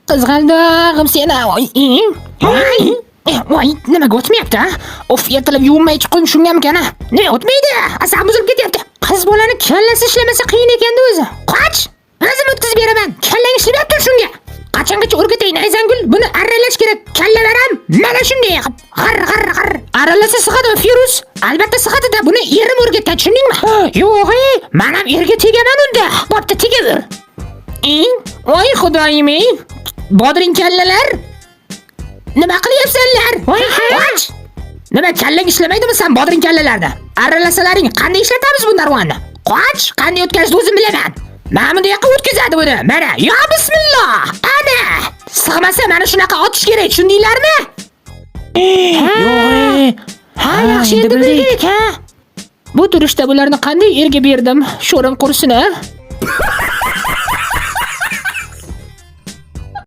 Qizg'aldig'im seni. Voy, nimaga o'tmayapti? Of, ertalab yuvinmay chiqqin shungamkan. Nima o'tmaydi? Asabim buzilib ketyapti. Qiz bolani kallasi ishlamasa qiyin ekan-da o'zi. Qoch! O'zim o'tkazib beraman. Kallang ishlayapti shunga. Qachongacha o'rgatayin Ayzangul? Buni arralash kerak. Kallalaram mana shunday qilib. G'ar. Arralasa sig'adimi Firuz? Albatta sig'adi-da. Buni erim o'rgatgan, tushundingmi? Yo'q, men ham erga tegaman unda. Bo'pti, tegaver. Voy xudoyim, bodring kallalar. Nima qilyapsanlar? Qoch! Nima kallang ishlamaydimi sen bodring kallalarda? Arralasalaring qanday ishlatamiz bu narvonni? Qoch, qanday o'tkazishni o'zim bilaman. Mana bunday qilib o'tkazadi buni. Mana, yo bismillah. Ana! Sig'masa mana shunaqa otish kerak, tushundinglarmi? Yo'q. Yaxshi endi bildik, ha. Bu turishda bularni qanday erga berdim? Sho'rim qursin, ha?